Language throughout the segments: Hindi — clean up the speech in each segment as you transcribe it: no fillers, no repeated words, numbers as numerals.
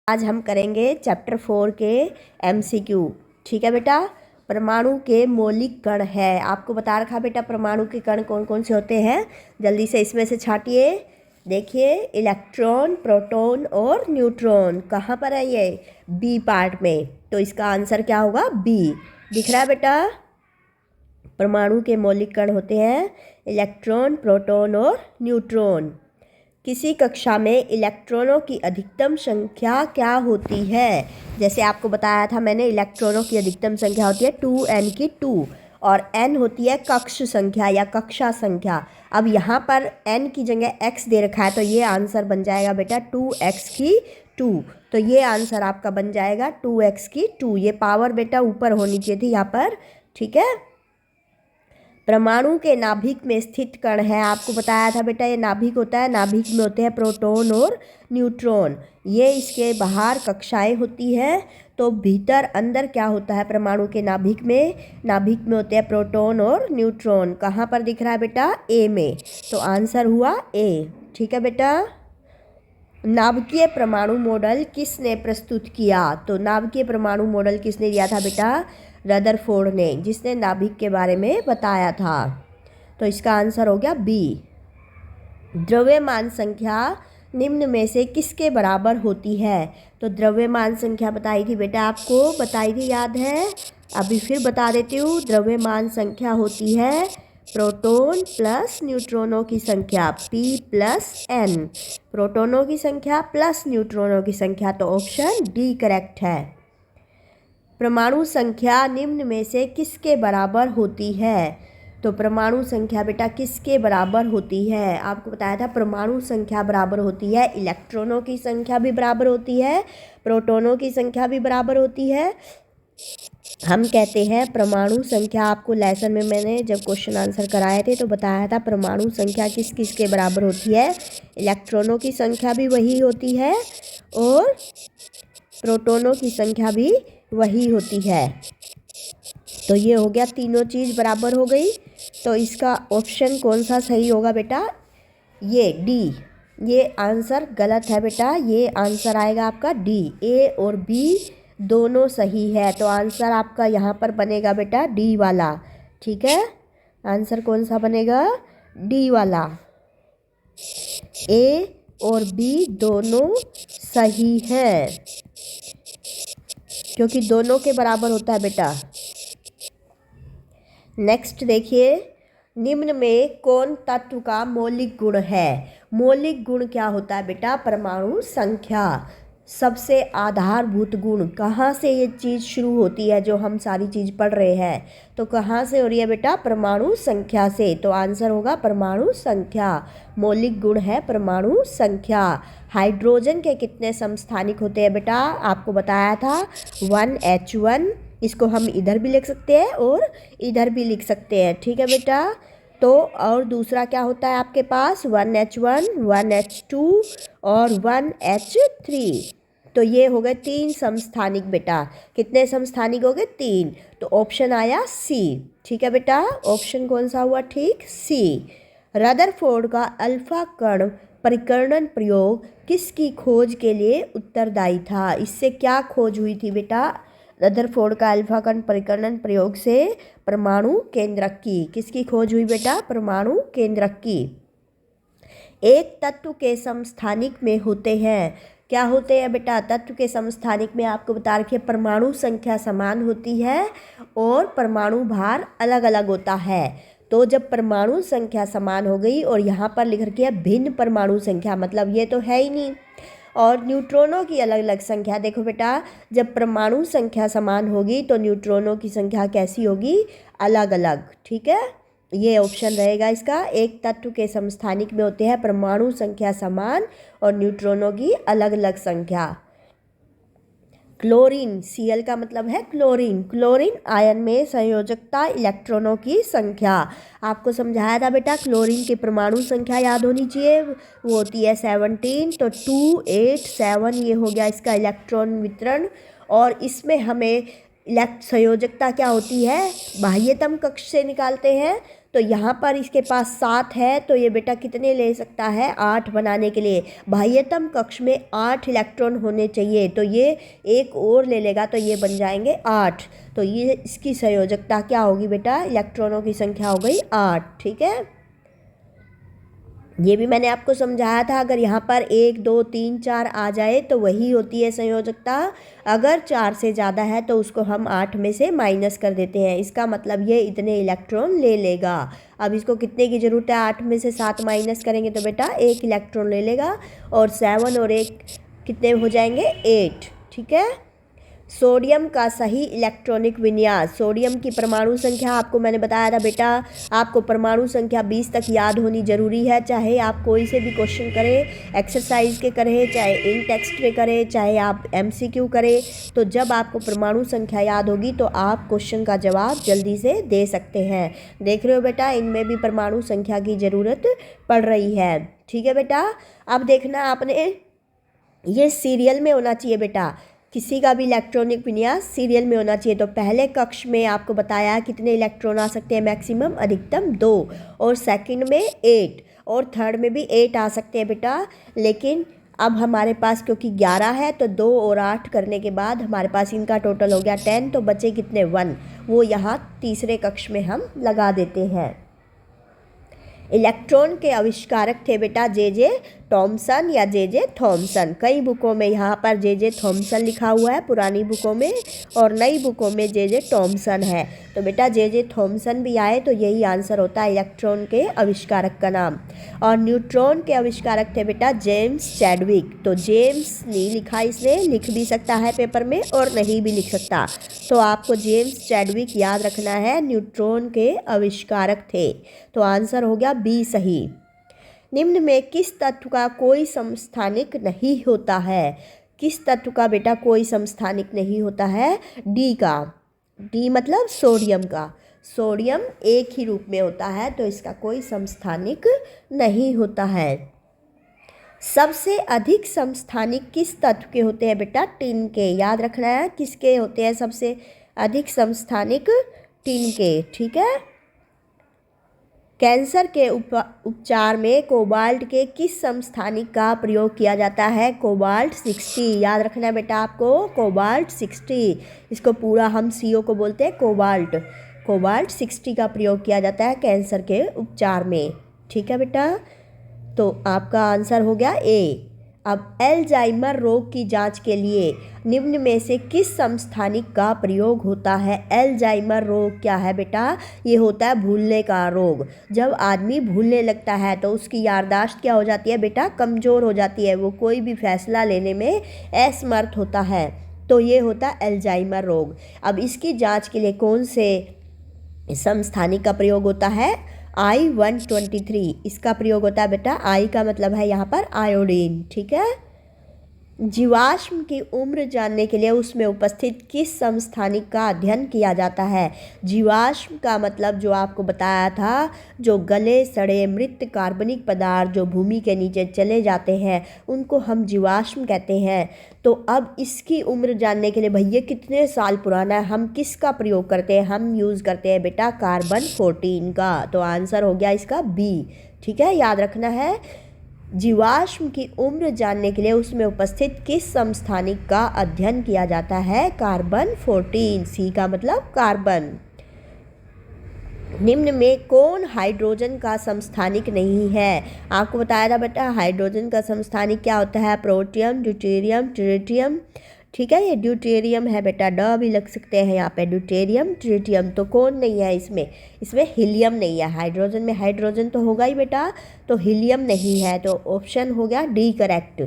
आज हम करेंगे चैप्टर 4 के MCQ। ठीक है बेटा। परमाणु के मौलिक कण है, आपको बता रखा बेटा परमाणु के कण कौन कौन से होते हैं। जल्दी से इसमें से छाटिए। देखिए इलेक्ट्रॉन, प्रोटॉन और न्यूट्रॉन। कहाँ पर है ये? बी पार्ट में। तो इसका आंसर क्या होगा? बी। दिख रहा है बेटा? परमाणु के मौलिक कण होते हैं इलेक्ट्रॉन, प्रोटॉन और न्यूट्रॉन। किसी कक्षा में इलेक्ट्रॉनों की अधिकतम संख्या क्या होती है? जैसे आपको बताया था मैंने, इलेक्ट्रॉनों की अधिकतम संख्या होती है 2n की 2 और n होती है कक्ष संख्या या कक्षा संख्या। अब यहाँ पर n की जगह x दे रखा है तो ये आंसर बन जाएगा बेटा 2x की 2। तो ये आंसर आपका बन जाएगा 2x की 2। ये पावर बेटा ऊपर होनी चाहिए थी यहाँ पर। ठीक है। परमाणु के नाभिक में स्थित कण है, आपको बताया था बेटा ये नाभिक होता है, नाभिक में होते हैं प्रोटॉन और न्यूट्रॉन। ये इसके बाहर कक्षाएं होती हैं। तो भीतर अंदर क्या होता है परमाणु के नाभिक में? नाभिक में होते हैं प्रोटॉन और न्यूट्रॉन। कहाँ पर दिख रहा है बेटा? ए में। तो आंसर हुआ ए। ठीक है बेटा। नाभिकीय परमाणु मॉडल किसने प्रस्तुत किया? तो नाभिकीय परमाणु मॉडल किसने दिया था बेटा? रदरफोर्ड ने, जिसने नाभिक के बारे में बताया था। तो इसका आंसर हो गया बी। द्रव्यमान संख्या निम्न में से किसके बराबर होती है? तो द्रव्यमान संख्या बताई थी बेटा, आपको बताई थी, याद है? अभी फिर बता देती हूँ। द्रव्यमान संख्या होती है प्रोटॉन प्लस न्यूट्रॉनों की संख्या p प्लस n। प्रोटॉनों की संख्या प्लस न्यूट्रॉनों की संख्या। तो ऑप्शन डी करेक्ट है। परमाणु संख्या निम्न में से किसके बराबर होती है? तो परमाणु संख्या बेटा किसके बराबर होती है? आपको बताया था परमाणु संख्या बराबर होती है इलेक्ट्रॉनों की संख्या भी बराबर होती है, प्रोटॉनों की संख्या भी बराबर होती है। हम कहते हैं परमाणु संख्या, आपको लेसन में मैंने जब क्वेश्चन आंसर कराए थे तो बताया था परमाणु संख्या किस किस के बराबर होती है। इलेक्ट्रॉनों की संख्या भी वही होती है और प्रोटॉनों की संख्या भी वही होती है। तो ये हो गया, तीनों चीज़ बराबर हो गई। तो इसका ऑप्शन कौन सा सही होगा बेटा? ये डी। ये आंसर गलत है बेटा, ये आंसर आएगा आपका डी। ए और बी दोनों सही है। तो आंसर आपका यहाँ पर बनेगा बेटा डी वाला। ठीक है। आंसर कौन सा बनेगा? डी वाला। ए और बी दोनों सही है क्योंकि दोनों के बराबर होता है बेटा। नेक्स्ट देखिए, निम्न में कौन तत्व का मौलिक गुण है? मौलिक गुण क्या होता है बेटा? परमाणु संख्या। सबसे आधारभूत गुण। कहाँ से ये चीज़ शुरू होती है जो हम सारी चीज़ पढ़ रहे हैं? तो कहाँ से हो रही है बेटा? परमाणु संख्या से। तो आंसर होगा परमाणु संख्या। मौलिक गुण है परमाणु संख्या। हाइड्रोजन के कितने समस्थानिक होते हैं बेटा? आपको बताया था 1H1। इसको हम इधर भी लिख सकते हैं और इधर भी लिख सकते हैं। ठीक है बेटा। तो और दूसरा क्या होता है आपके पास? 1H1, 1H2 और 1H3। तो ये हो गए 3 समस्थानिक बेटा। कितने समस्थानिक हो गए? 3। तो ऑप्शन आया सी। ठीक है बेटा। ऑप्शन कौन सा हुआ? ठीक, सी। रदरफोर्ड का अल्फा कण परिकर्णन प्रयोग किसकी खोज के लिए उत्तरदायी था? इससे क्या खोज हुई थी बेटा? रदरफोर्ड का अल्फा कण परिकर्णन प्रयोग से परमाणु केंद्रक की। किसकी खोज हुई बेटा? परमाणु केंद्रक की। एक तत्व के समस्थानिक में होते हैं, क्या होते हैं बेटा? तत्व के समस्थानिक में आपको बता रखिए परमाणु संख्या समान होती है और परमाणु भार अलग अलग होता है। तो जब परमाणु संख्या समान हो गई और यहाँ पर लिख रखी है भिन्न परमाणु संख्या, मतलब ये तो है ही नहीं। और न्यूट्रॉनों की अलग अलग संख्या। देखो बेटा, जब परमाणु संख्या समान होगी तो न्यूट्रॉनों की संख्या कैसी होगी? अलग अलग। ठीक है। ये ऑप्शन रहेगा इसका। एक तत्व के समस्थानिक में होते हैं परमाणु संख्या समान और न्यूट्रॉनों की अलग अलग संख्या। क्लोरीन, Cl का मतलब है क्लोरीन। क्लोरीन आयन में संयोजकता इलेक्ट्रॉनों की संख्या। आपको समझाया था बेटा क्लोरीन की परमाणु संख्या याद होनी चाहिए, वो होती है 17। तो 2, 8, 7 ये हो गया इसका इलेक्ट्रॉन वितरण। और इसमें हमें संयोजकता क्या होती है? बाह्यतम कक्ष से निकालते हैं। तो यहाँ पर इसके पास 7 है, तो ये बेटा कितने ले सकता है, 8 बनाने के लिए। बाह्यतम कक्ष में 8 इलेक्ट्रॉन होने चाहिए, तो ये एक और ले लेगा तो ये बन जाएंगे 8। तो ये इसकी संयोजकता क्या होगी बेटा, इलेक्ट्रॉनों की संख्या हो गई 8। ठीक है, ये भी मैंने आपको समझाया था। अगर यहाँ पर 1 2 3 4 आ जाए तो वही होती है संयोजकता। अगर 4 से ज़्यादा है तो उसको हम 8 में से माइनस कर देते हैं। इसका मतलब ये इतने इलेक्ट्रॉन ले लेगा। अब इसको कितने की ज़रूरत है, 8 में से 7 माइनस करेंगे तो बेटा 1 इलेक्ट्रॉन ले लेगा, और 7 और 1 कितने हो जाएंगे, 8। ठीक है, सोडियम का सही इलेक्ट्रॉनिक विन्यास। सोडियम की परमाणु संख्या आपको मैंने बताया था बेटा, आपको परमाणु संख्या 20 तक याद होनी जरूरी है। चाहे आप कोई से भी क्वेश्चन करें, एक्सरसाइज के करें, चाहे इन टेक्स्ट के करें, चाहे आप MCQ करें, तो जब आपको परमाणु संख्या याद होगी तो आप क्वेश्चन का जवाब जल्दी से दे सकते हैं। देख रहे हो बेटा, इनमें भी परमाणु संख्या की ज़रूरत पड़ रही है। ठीक है बेटा, अब देखना आपने, ये सीरियल में होना चाहिए बेटा, किसी का भी इलेक्ट्रॉनिक विन्यास सीरियल में होना चाहिए। तो पहले कक्ष में आपको बताया कितने इलेक्ट्रॉन आ सकते हैं, मैक्सिमम अधिकतम 2, और सेकंड में 8, और थर्ड में भी 8 आ सकते हैं बेटा। लेकिन अब हमारे पास क्योंकि 11 है तो 2 और 8 करने के बाद हमारे पास इनका टोटल हो गया 10, तो बचे कितने, 1, वो यहाँ तीसरे कक्ष में हम लगा देते हैं। इलेक्ट्रॉन के आविष्कारक थे बेटा जे टॉमसन या जे थॉमसन। कई बुकों में यहाँ पर जे थॉमसन लिखा हुआ है, पुरानी बुकों में, और नई बुकों में जे टॉमसन है। तो बेटा जे थॉमसन भी आए तो यही आंसर होता है इलेक्ट्रॉन के आविष्कारक का नाम। और न्यूट्रॉन के आविष्कारक थे बेटा जेम्स चैडविक। तो जेम्स नहीं लिखा, इसने लिख भी सकता है पेपर में और नहीं भी लिख सकता, तो आपको जेम्स चैडविक याद रखना है, न्यूट्रॉन के आविष्कारक थे। तो आंसर हो गया बी सही। निम्न में किस तत्व का कोई समस्थानिक नहीं होता है, किस तत्व का बेटा कोई समस्थानिक नहीं होता है, डी का। डी मतलब सोडियम का। सोडियम एक ही रूप में होता है तो इसका कोई समस्थानिक नहीं होता है। सबसे अधिक समस्थानिक किस तत्व के होते हैं बेटा, टिन के। याद रखना है किसके होते हैं सबसे अधिक समस्थानिक, टिन के। ठीक है, कैंसर के उपचार में कोबाल्ट के किस समस्थानिक का प्रयोग किया जाता है, कोबाल्ट 60। याद रखना है बेटा आपको, कोबाल्ट 60, इसको पूरा हम CO को बोलते हैं कोबाल्ट। कोबाल्ट 60 का प्रयोग किया जाता है कैंसर के उपचार में। ठीक है बेटा, तो आपका आंसर हो गया ए। अब एल्जाइमर रोग की जांच के लिए निम्न में से किस समस्थानिक का प्रयोग होता है। एल्जाइमर रोग क्या है बेटा, ये होता है भूलने का रोग। जब आदमी भूलने लगता है तो उसकी याददाश्त क्या हो जाती है बेटा, कमज़ोर हो जाती है, वो कोई भी फैसला लेने में असमर्थ होता है, तो ये होता है एल्जाइमर रोग। अब इसकी जांच के लिए कौन से समस्थानिक का प्रयोग होता है, I-123, इसका प्रयोग होता है बेटा। I का मतलब है यहाँ पर आयोडीन। ठीक है, जीवाश्म की उम्र जानने के लिए उसमें उपस्थित किस समस्थानिक का अध्ययन किया जाता है। जीवाश्म का मतलब जो आपको बताया था, जो गले सड़े मृत कार्बनिक पदार्थ जो भूमि के नीचे चले जाते हैं उनको हम जीवाश्म कहते हैं। तो अब इसकी उम्र जानने के लिए भैया कितने साल पुराना है, हम किसका प्रयोग करते हैं, हम यूज़ करते हैं बेटा कार्बन 14 का। तो आंसर हो गया इसका बी। ठीक है, याद रखना है, जीवाश्म की उम्र जानने के लिए उसमें उपस्थित किस समस्थानिक का अध्ययन किया जाता है, कार्बन 14। सी का मतलब कार्बन। निम्न में कौन हाइड्रोजन का समस्थानिक नहीं है। आपको बताया था बेटा हाइड्रोजन का समस्थानिक क्या होता है, प्रोटियम, ड्यूटेरियम, ट्रिटियम। ठीक है, ये ड्यूटेरियम है बेटा, ड भी लग सकते हैं यहाँ पे, ड्यूटेरियम, ट्रिटियम। तो कौन नहीं है इसमें, इसमें हीलियम नहीं है। हाइड्रोजन में हाइड्रोजन तो होगा ही बेटा, तो हीलियम नहीं है, तो ऑप्शन हो गया डी करेक्ट।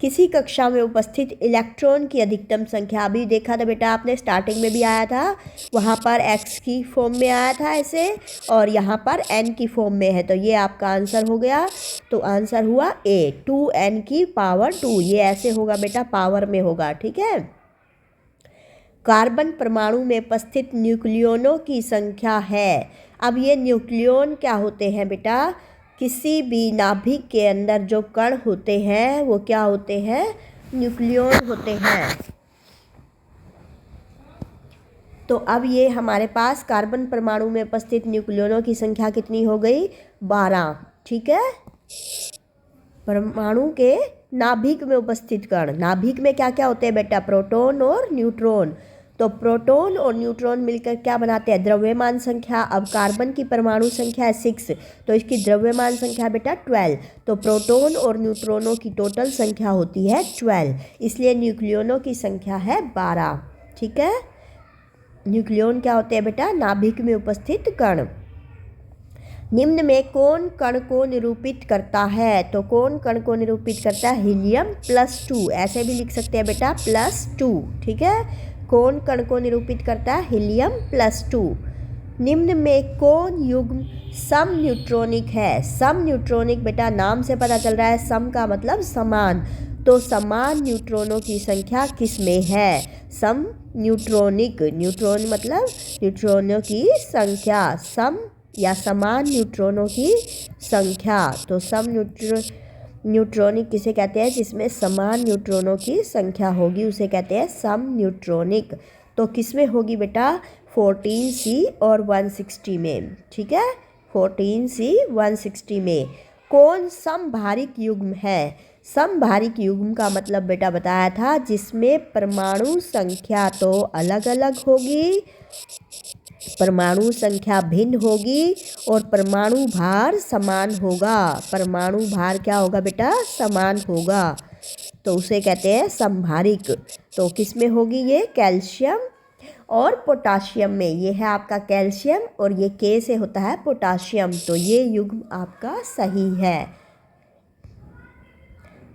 किसी कक्षा में उपस्थित इलेक्ट्रॉन की अधिकतम संख्या, अभी देखा था बेटा आपने, स्टार्टिंग में भी आया था, वहाँ पर x की फॉर्म में आया था ऐसे, और यहाँ पर n की फॉर्म में है, तो ये आपका आंसर हो गया। तो आंसर हुआ ए, 2n की पावर 2, ये ऐसे होगा बेटा, पावर में होगा। ठीक है, कार्बन परमाणु में उपस्थित न्यूक्लियोनों की संख्या है। अब ये न्यूक्लियन क्या होते हैं बेटा, किसी भी नाभिक के अंदर जो कण होते हैं वो क्या होते हैं, न्यूक्लियन होते हैं। तो अब ये हमारे पास कार्बन परमाणु में उपस्थित न्यूक्लियनों की संख्या कितनी हो गई? 12। ठीक है। परमाणु के नाभिक में उपस्थित कण, नाभिक में क्या क्या होते हैं बेटा? प्रोटॉन और न्यूट्रॉन। तो प्रोटॉन और न्यूट्रॉन मिलकर क्या बनाते हैं? द्रव्यमान संख्या। अब कार्बन की परमाणु संख्या है 6, तो इसकी द्रव्यमान संख्या बेटा 12। तो प्रोटॉन और न्यूट्रॉनों की टोटल संख्या होती है 12, इसलिए न्यूक्लियनों की संख्या है 12। ठीक है। न्यूक्लियन क्या होते हैं बेटा? नाभिक में उपस्थित कण। निम्न में कौन कण को निरूपित करता है? तो कौन कण को निरूपित करता है? हीलियम +2। ऐसे भी लिख सकते हैं बेटा, +2। ठीक है। कौन कण को निरूपित करता है? हीलियम +2। निम्न में कौन युग्म सम न्यूट्रॉनिक है? सम न्यूट्रॉनिक बेटा नाम से पता चल रहा है, सम का मतलब समान। तो समान न्यूट्रॉनों की संख्या किस में है? सम न्यूट्रॉनिक, न्यूट्रॉन मतलब न्यूट्रॉनों की संख्या, सम या समान न्यूट्रॉनों की संख्या। तो सम न्यूट्रॉनिक किसे कहते हैं? जिसमें समान न्यूट्रॉनों की संख्या होगी उसे कहते हैं सम न्यूट्रॉनिक। तो किस में होगी बेटा? 14C और 160 में। ठीक है। 14C 160 में। कौन समभारिक युग्म है? समभारिक युग्म का मतलब बेटा बताया था जिसमें परमाणु संख्या तो अलग अलग होगी, परमाणु संख्या भिन्न होगी और परमाणु भार समान होगा। परमाणु भार क्या होगा बेटा? समान होगा। तो उसे कहते हैं समभारिक। तो किस में होगी ये? कैल्शियम और पोटाशियम में। ये है आपका कैल्शियम और ये के से होता है पोटाशियम। तो ये युग्म आपका सही है।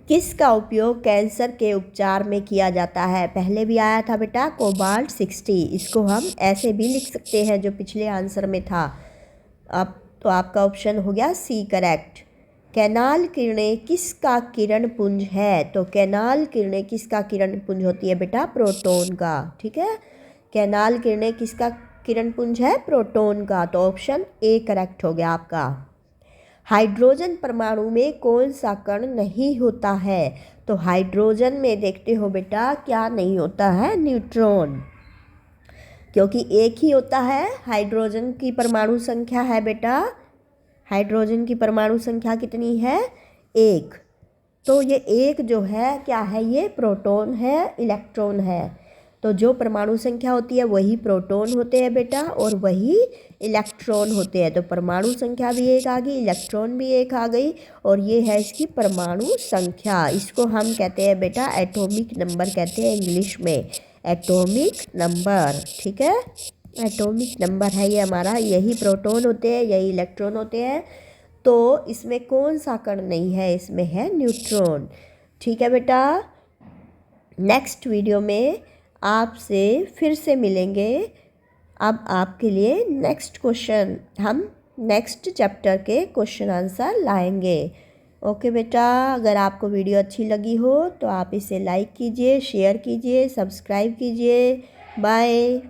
किसका उपयोग कैंसर के उपचार में किया जाता है? पहले भी आया था बेटा, कोबाल्ट 60। इसको हम ऐसे भी लिख सकते हैं जो पिछले आंसर में था। अब तो आपका ऑप्शन हो गया सी करेक्ट। कैनाल किरणें किसका किरण पुंज है? तो कैनाल किरणें किसका किरण पुंज होती है बेटा? प्रोटॉन का। ठीक है। कैनाल किरणें किसका किरण पुंज है? प्रोटॉन का। तो ऑप्शन ए करेक्ट हो गया आपका। हाइड्रोजन परमाणु में कौन सा कण नहीं होता है? तो हाइड्रोजन में देखते हो बेटा क्या नहीं होता है? न्यूट्रॉन, क्योंकि एक ही होता है। हाइड्रोजन की परमाणु संख्या है बेटा, हाइड्रोजन की परमाणु संख्या कितनी है? 1। तो ये एक जो है क्या है? ये प्रोटॉन है, इलेक्ट्रॉन है। तो जो परमाणु संख्या होती है वही प्रोटॉन होते हैं बेटा और वही इलेक्ट्रॉन होते हैं। तो परमाणु संख्या भी एक आ गई, इलेक्ट्रॉन भी एक आ गई और ये है इसकी परमाणु संख्या। इसको हम कहते हैं बेटा एटॉमिक नंबर कहते हैं इंग्लिश में, एटॉमिक नंबर। ठीक है। एटॉमिक नंबर है ये हमारा। यही प्रोटॉन होते हैं, यही इलेक्ट्रॉन होते हैं। तो इसमें कौन सा कण नहीं है? इसमें है न्यूट्रॉन। ठीक है बेटा। नेक्स्ट वीडियो में आपसे फिर से मिलेंगे। अब आपके लिए नेक्स्ट क्वेश्चन, हम नेक्स्ट चैप्टर के क्वेश्चन आंसर लाएंगे। ओके बेटा। अगर आपको वीडियो अच्छी लगी हो तो आप इसे लाइक कीजिए, शेयर कीजिए, सब्सक्राइब कीजिए। बाय।